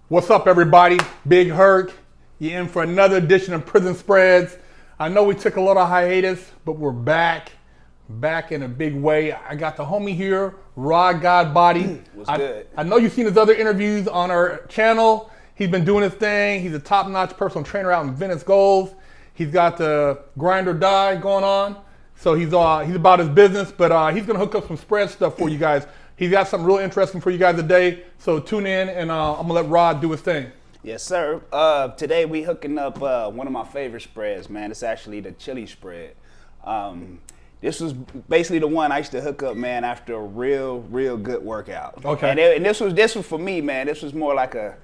What's up, everybody? Big Herc. You're in for another edition of Prison Spreads. I know we took a little hiatus, but we're back in a big way. I got the homie here, Rod Godbody. What's good? I know you've seen his other interviews on our channel. He's been doing his thing. He's a top-notch personal trainer out in Venice Goals. He's got the grind or die going on. So he's about his business, but he's gonna hook up some spread stuff for you guys. He's got something real interesting for you guys today. So tune in, and I'm gonna let Rod do his thing. Yes, sir. Today we hooking up one of my favorite spreads, man. It's actually the chili spread. This was basically the one I used to hook up, man, after a real good workout. Okay. And this was for me, man. This was more like a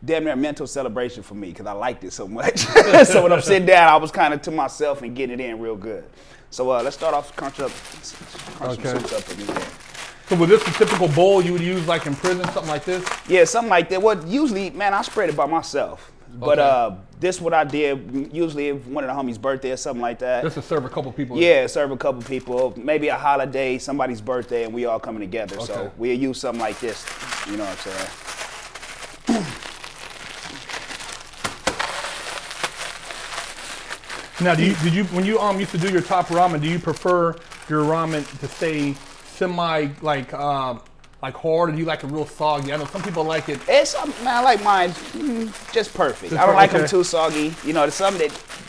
damn near mental celebration for me because I liked it so much. So when I'm sitting down, I was kind of to myself and getting it in real good. So let's start off crunch some soups up in there. So was this the typical bowl you would use like in prison, something like this? Yeah, something like that. Well, usually, man, I spread it by myself. But this what I did, usually if one of the homies' birthday or something like that. Just to serve a couple people? Yeah, serve a couple people. Maybe a holiday, somebody's birthday, and we all coming together. Okay. So we'll use something like this, you know what I'm saying? Now, did you when you used to do your top ramen, do you prefer your ramen to stay semi like hard, or do you like it real soggy? I know some people like it. Man, I like mine just perfect. I don't like them too soggy. You know,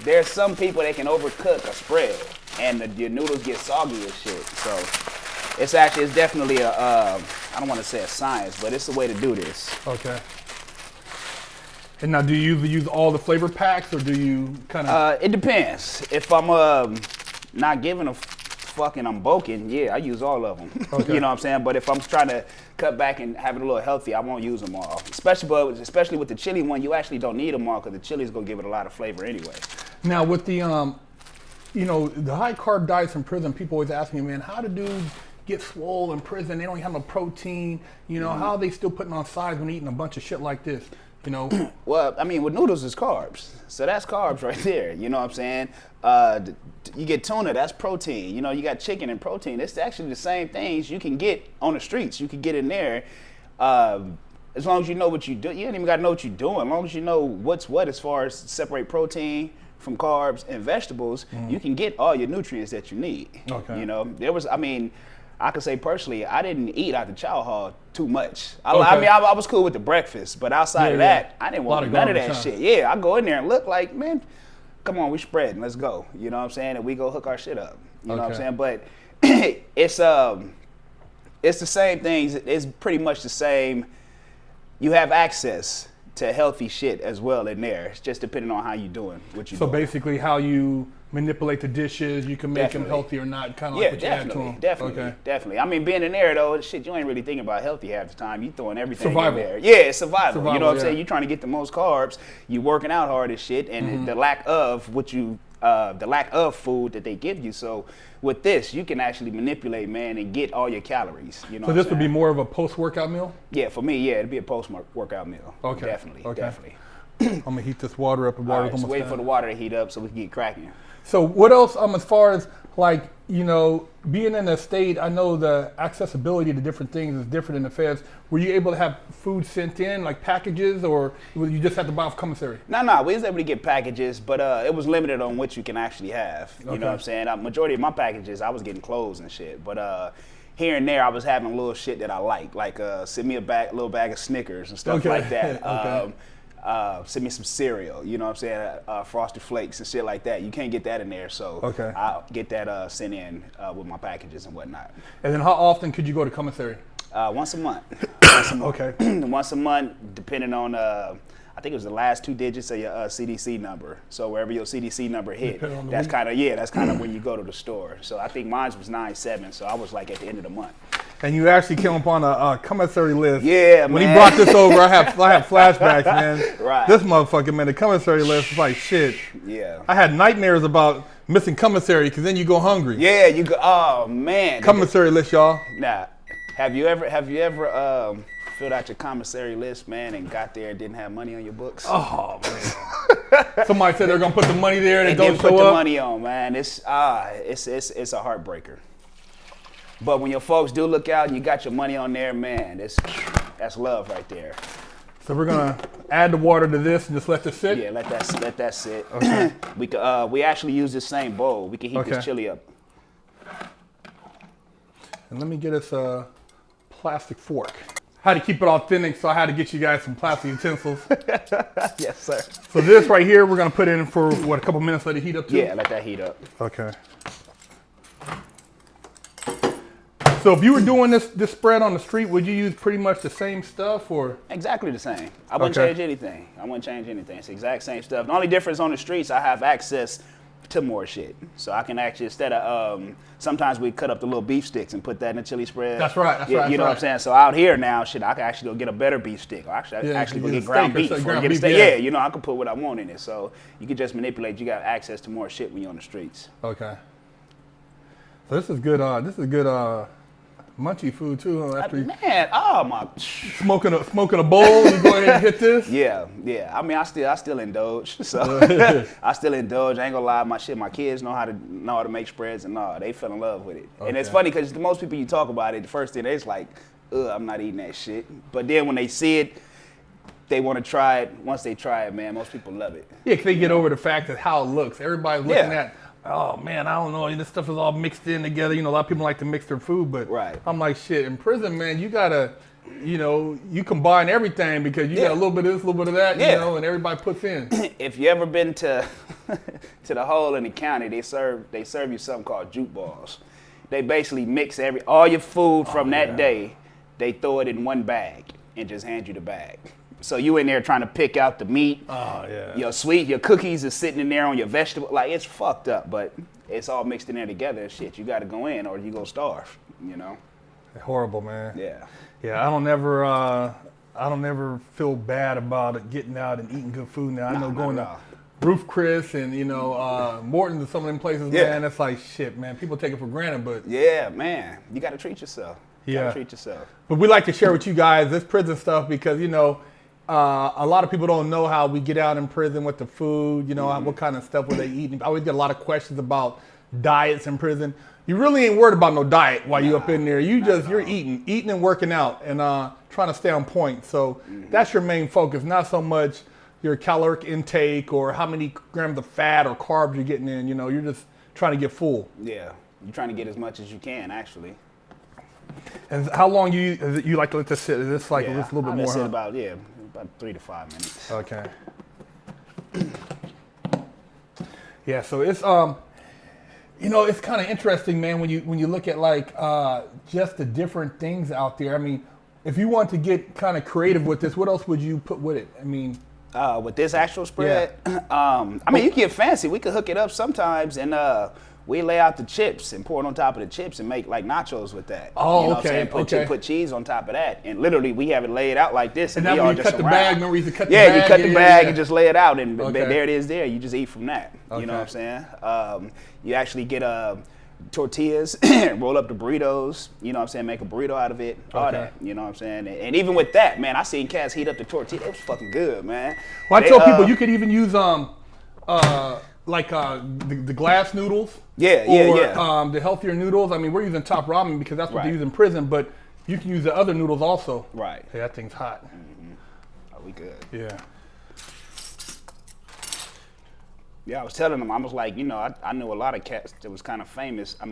there's some people that can overcook a spread, and your noodles get soggy and shit. So it's definitely I don't want to say a science, but it's the way to do this. Okay. And now, do you use all the flavor packs, or do you kind of? It depends. If I'm not giving a fuck and I'm bulking, yeah, I use all of them. Okay. You know what I'm saying? But if I'm trying to cut back and have it a little healthy, I won't use them all. Especially with the chili one, you actually don't need them all because the chili's gonna give it a lot of flavor anyway. Now with the the high carb diets in prison, people always ask me, man, how do dudes get swole in prison? They don't have no protein. You know, how are they still putting on size when eating a bunch of shit like this? You know? Well, I mean, with noodles is carbs. So that's carbs right there. You know what I'm saying? You get tuna, that's protein. You know, you got chicken and protein. It's actually the same things you can get on the streets. You can get in there. As long as you know what you do. You ain't even got to know what you're doing. As long as you know what's what as far as separate protein from carbs and vegetables, you can get all your nutrients that you need. Okay. You know, I could say personally, I didn't eat out the chow hall too much. I was cool with the breakfast, but outside of that, I didn't want none of that shit. Yeah, I go in there and look like, man, come on, we spreading, let's go. You know what I'm saying? And we go hook our shit up. You know what I'm saying? But it's the same things. It's pretty much the same. You have access to healthy shit as well in there. It's just depending on how you doing, what you doing. So basically how you manipulate the dishes, you can make them healthy or not, kind of like what you add to them. Definitely. I mean, being in there though, shit, you ain't really thinking about healthy half the time. You throwing everything survival. in there. Yeah, it's survival. You know what I'm saying? You're trying to get the most carbs. You working out hard as shit, and the lack of food that they give you. So with this, you can actually manipulate, man, and get all your calories. You know. So this would be more of a post-workout meal? Yeah, for me, yeah, it'd be a post-workout meal. Okay. Definitely. I'm gonna heat this water up. The water's almost wait for the water to heat up so we can get cracking. So what else, as far as like, you know, being in the state, I know the accessibility to different things is different in the feds. Were you able to have food sent in, like packages, or you just had to buy off Commissary? No, we was able to get packages, but it was limited on what you can actually have. You know what I'm saying? Majority of my packages, I was getting clothes and shit, but here and there, I was having little shit that I like send me a little bag of Snickers and stuff like that. Send me some cereal, you know what I'm saying, Frosted Flakes and shit like that. You can't get that in there, so I'll get that sent in with my packages and whatnot. And then how often could you go to Commissary? Once a month. Okay. Once a month, depending on, I think it was the last 2 digits of your CDC number. So wherever your CDC number hit, that's kind of when you go to the store. So I think mine was 9/7, so I was like at the end of the month. And you actually came upon a commissary list. Yeah, when he brought this over, I have flashbacks, man. Right. This motherfucker, man, the commissary list is like shit. Yeah. I had nightmares about missing commissary because then you go hungry. Yeah, you go. Oh man. Commissary list, y'all. Nah. Have you ever filled out your commissary list, man, and got there and didn't have money on your books? Oh man. Somebody said they're gonna put the money there and it don't didn't show put up. The money on, man. It's a heartbreaker. But when your folks do look out and you got your money on there, man, that's love right there. So we're gonna add the water to this and just let this sit? Yeah, let that sit. Okay. We actually use this same bowl. We can heat this chili up. And let me get us a plastic fork. I had to keep it authentic, so I had to get you guys some plastic utensils. Yes, sir. So this right here, we're gonna put in for what, a couple minutes, let it heat up too? Yeah, let that heat up. Okay. So if you were doing this spread on the street, would you use pretty much the same stuff or? Exactly the same. I wouldn't Okay. change anything. I wouldn't change anything. It's the exact same stuff. The only difference on the streets, I have access to more shit. So I can actually, instead of, sometimes we cut up the little beef sticks and put that in the chili spread. That's right, that's right, You know that's what I'm saying? So out here now, shit, I can actually go get a better beef stick. Or actually, Yeah, actually you go get get a ground steak or beef. something, Or ground get a beef, steak. yeah. Yeah, you know, I can put what I want in it. So you can just manipulate. You got access to more shit when you're on the streets. Okay. So this is good, munchy food too, huh? After you Man, oh my. smoking a bowl, you go ahead and hit this? Yeah. I mean, I still indulge. So I still indulge. I ain't gonna lie, my kids know how to make spreads and all. They fell in love with it. And it's Okay. funny because most people you talk about it, the first thing they's like, ugh, I'm not eating that shit. But then when they see it, they want to try it. Once they try it, man, most people love it. Yeah, 'cause they get over the fact that how it looks. Everybody's looking Yeah. at, oh man, I don't know, this stuff is all mixed in together. You know, a lot of people like to mix their food, but Right. I'm like, shit, in prison, man, you gotta, you combine everything because you got a little bit of this, a little bit of that, Yeah. and everybody puts in. If you ever been to to the hole in the county, they serve you something called jute balls. They basically mix all your food from that day. They throw it in one bag and just hand you the bag. So you in there trying to pick out the meat. Oh yeah. Your cookies are sitting in there on your vegetable. Like, it's fucked up, but it's all mixed in there together. Shit, you got to go in or you gonna starve. You know. Horrible, man. Yeah. Yeah, I don't never feel bad about it getting out and eating good food now. I know going to Roof Chris and Morton's and some of them places, man, it's like shit, man. People take it for granted, but Yeah, man. You got to treat yourself. You Yeah. got to treat yourself. But we like to share with you guys this prison stuff because, a lot of people don't know how we get out in prison with the food, what kind of stuff were they eating. I always get a lot of questions about diets in prison. You really ain't worried about no diet while you up in there. You're eating and working out and trying to stay on point. So that's your main focus, not so much your caloric intake or how many grams of fat or carbs you're getting in. You're just trying to get full. Yeah. You're trying to get as much as you can, actually. And how long you like to let this sit? Is this like just a little bit more? Sit Huh? about 3 to 5 minutes. Okay. Yeah, so it's it's kind of interesting, man, when you look at like just the different things out there. I mean, if you want to get kind of creative with this, what else would you put with it? I mean, with this actual spread, I mean, you can get fancy. We could hook it up sometimes and we lay out the chips and pour it on top of the chips and make like nachos with that. Oh, you know okay, what I'm saying? okay. Put cheese on top of that. And literally, we have it laid out like this. and we that all when you just cut the around. bag, remember you used to cut the bag? Yeah, you cut the bag yeah. and just lay it out. And Okay. there it is there. You just eat from that. You know what I'm saying? You actually get tortillas, roll up the burritos, you know what I'm saying, make a burrito out of it, all that, you know what I'm saying? And even with that, man, I seen cats heat up the tortilla. It was fucking good, man. Well, I tell people you could even use the glass noodles. Yeah. The healthier noodles. I mean, we're using Top Ramen because that's what they Right. use in prison, but you can use the other noodles also. Right. Hey, that thing's hot. Oh, we good. Yeah. Yeah, I was telling them, I was like, I knew a lot of cats that was kind of famous, that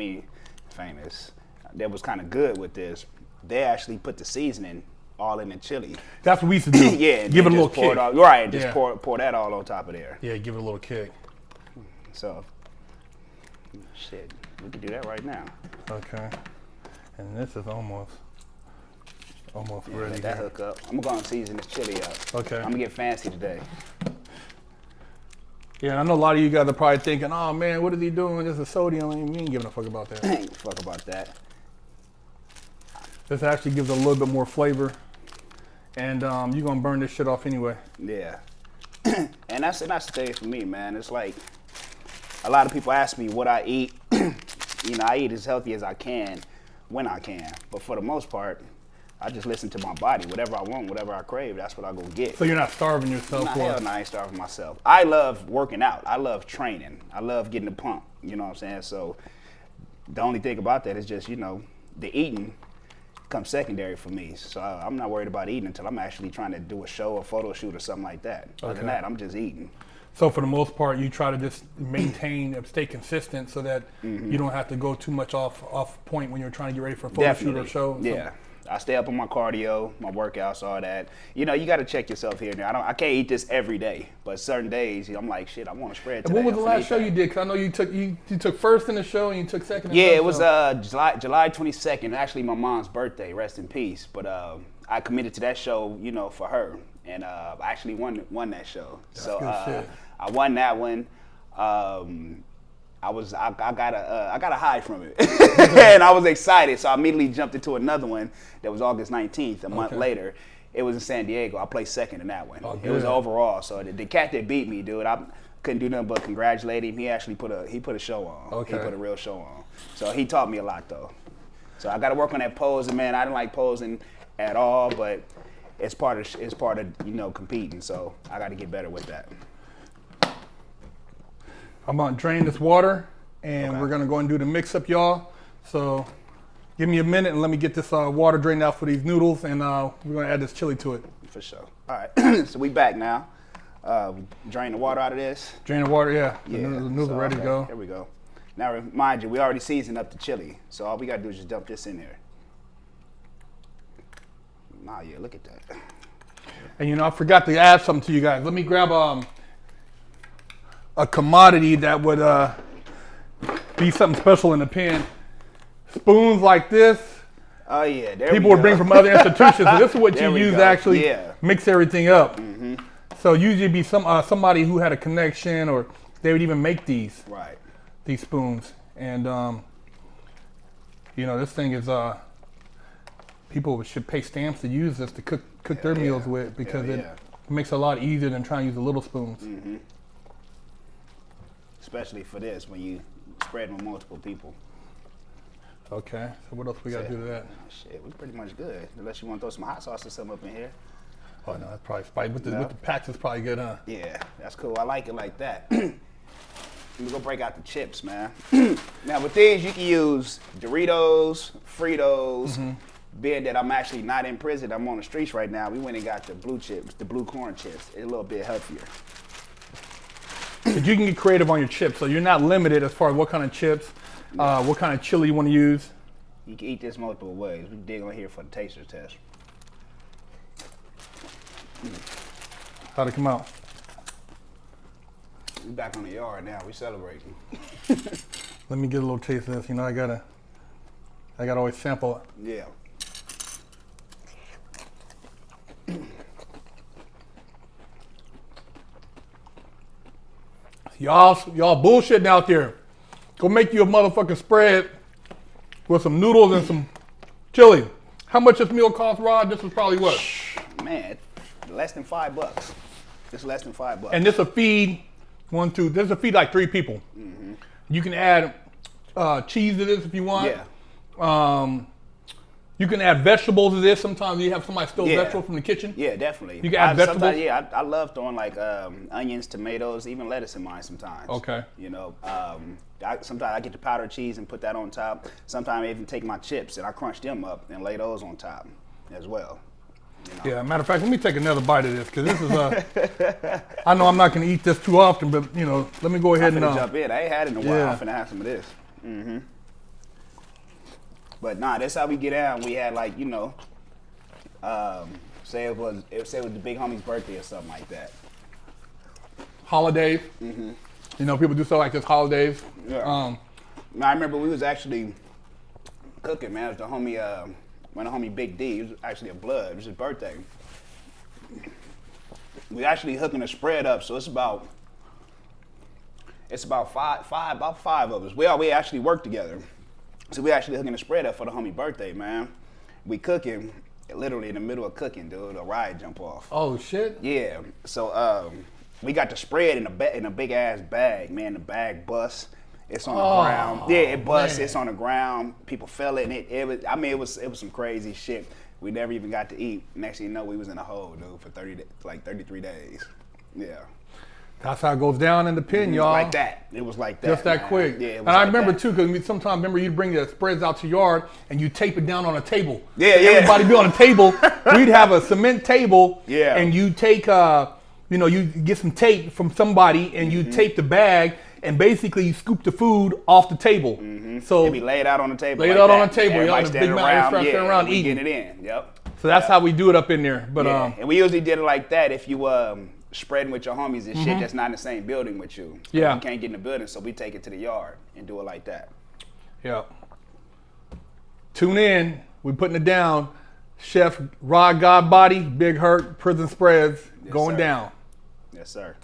was kind of good with this. They actually put the seasoning all in the chili. That's what we used to do. Yeah. And Give it a then little just pour kick. it all, right, and just Yeah. pour that all on top of there. Yeah, give it a little kick. So, shit, we can do that right now. Okay. And this is almost ready. Let that here. hook up. I'm gonna season this chili up. Okay. I'm gonna get fancy today. Yeah, and I know a lot of you guys are probably thinking, oh man, what is he doing? This is sodium. We ain't giving a fuck about that. Ain't fuck about that. This actually gives a little bit more flavor. And you're going to burn this shit off anyway. Yeah. And that's the thing for me, man. It's like a lot of people ask me what I eat. I eat as healthy as I can when I can. But for the most part, I just listen to my body. Whatever I want, whatever I crave, that's what I go get. So you're not starving yourself for Hell no, I ain't starving myself. I love working out. I love training. I love getting the pump. You know what I'm saying? So the only thing about that is just, the eating. comes secondary for me. So I'm not worried about eating until I'm actually trying to do a show or photo shoot or something like that. Other than that, I'm just eating. So for the most part, you try to just maintain, stay consistent so that you don't have to go too much off point when you're trying to get ready for a photo shoot or show. Yeah. I stay up on my cardio, my workouts, all that. You know, you got to check yourself here and there. I can't eat this every day, but certain days, I'm like, shit, I want to spread today. And what was the last show you did? Because I know you took first in the show and you took second in the show. Yeah, it was July 22nd, actually my mom's birthday, rest in peace. But I committed to that show, for her. And I actually won that show. That's good shit. I won that one. I got a high from it, and I was excited. So I immediately jumped into another one that was August 19th, a month later. It was in San Diego. I placed second in that one. Oh, it was overall. So the cat that beat me, dude, I couldn't do nothing but congratulate him. He actually put a show on. Okay. He put a real show on. So he taught me a lot though. So I got to work on that posing, man. I didn't like posing at all, but it's part of competing. So I got to get better with that. I'm gonna drain this water, and we're gonna go and do the mix up, y'all. So give me a minute and let me get this water drained out for these noodles, and we're gonna add this chili to it. For sure. All right, so we back now. Drain the water out of this. Drain the water, yeah. The noodles are ready to go. There we go. Now, mind you, we already seasoned up the chili, so all we gotta do is just dump this in there. Nah, yeah, look at that. And I forgot to add something to you guys. Let me grab a commodity that would be something special in the pan. Spoons like this. Oh yeah, people would bring from other institutions. So this is what you use to actually mix everything up. Mm-hmm. So usually it'd be somebody who had a connection, or they would even make these spoons. And this thing is people should pay stamps to use this to cook their meals with, because it makes it a lot easier than trying to use the little spoons. Mm-hmm. Especially for this, when you spread with multiple people. Okay, so what else we got to do to that? Shit, we're pretty much good. Unless you want to throw some hot sauce or something up in here. Oh no, that's probably spicy. With the packs, it's probably good, huh? Yeah, that's cool. I like it like that. Let me go break out the chips, man. Now with these, you can use Doritos, Fritos. Mm-hmm. Being that I'm actually not in prison, I'm on the streets right now. We went and got the blue chips, the blue corn chips. It's a little bit healthier. But you can get creative on your chips, so you're not limited as far as what kind of chips, what kind of chili you want to use. You can eat this multiple ways. We dig on here for the taster test. How'd it come out? We back on the yard now. We celebrating. Let me get a little taste of this. I gotta always sample it. Yeah. Y'all bullshitting out there. Go make you a motherfucking spread with some noodles and some chili. How much this meal cost, Rod? This was probably what? Man, less than $5. It's less than $5. And this will feed this will feed like 3 people. Mm-hmm. You can add cheese to this if you want. Yeah. You can add vegetables to this. Sometimes you have somebody steal vegetables from the kitchen. Yeah, definitely. You can add vegetables. I love throwing like onions, tomatoes, even lettuce in mine sometimes. Okay. Sometimes I get the powdered cheese and put that on top. Sometimes I even take my chips and I crunch them up and lay those on top as well. Yeah, matter of fact, let me take another bite of this, because this is I know I'm not going to eat this too often, but let me go ahead and jump in. I ain't had it in a while. I'm finna have some of this. Mm-hmm. But nah, that's how we get down. We had like, say it was the big homie's birthday or something like that. Holidays. Mm-hmm. People do stuff like this, holidays. Yeah. I remember we was actually cooking, man. It was the homie, my homie Big D. It was actually a blood. It was his birthday. We actually hooking a spread up, so it's about five of us. We actually work together. So we actually hooking a spread up for the homie birthday, man. We cooking, literally in the middle of cooking, dude, a riot jump off. Oh shit. Yeah. So we got the spread in a big ass bag, man. The bag busts. It's on the ground. Yeah, it busts. It's on the ground. People fell it, and it was some crazy shit. We never even got to eat. Next thing you know, we was in a hole, dude, for 33 days. Yeah. That's how it goes down in the pen, y'all. Like that. It was like that. Just that man. quick. Yeah, it was and I like remember that. too, because sometimes remember you'd bring the spreads out to yard and you tape it down on a table. Yeah, and yeah. Everybody be on a table. We'd have a cement table. Yeah. And you take, you get some tape from somebody and you tape the bag and basically you scoop the food off the table. So It be laid out on the table. Laid like out that. on the table. Everybody Y'all, the big standing mountain restaurant standing around we eating. getting it in. Yep. so that's how we do it up in there. But Yeah. And we usually did it like that if you spreading with your homies and shit that's not in the same building with you. Yeah. You can't get in the building, so we take it to the yard and do it like that. yeah. Tune in. We putting it down. Chef Rod Godbody, Big Hurt, Prison Spreads going sir. down. Yes, sir.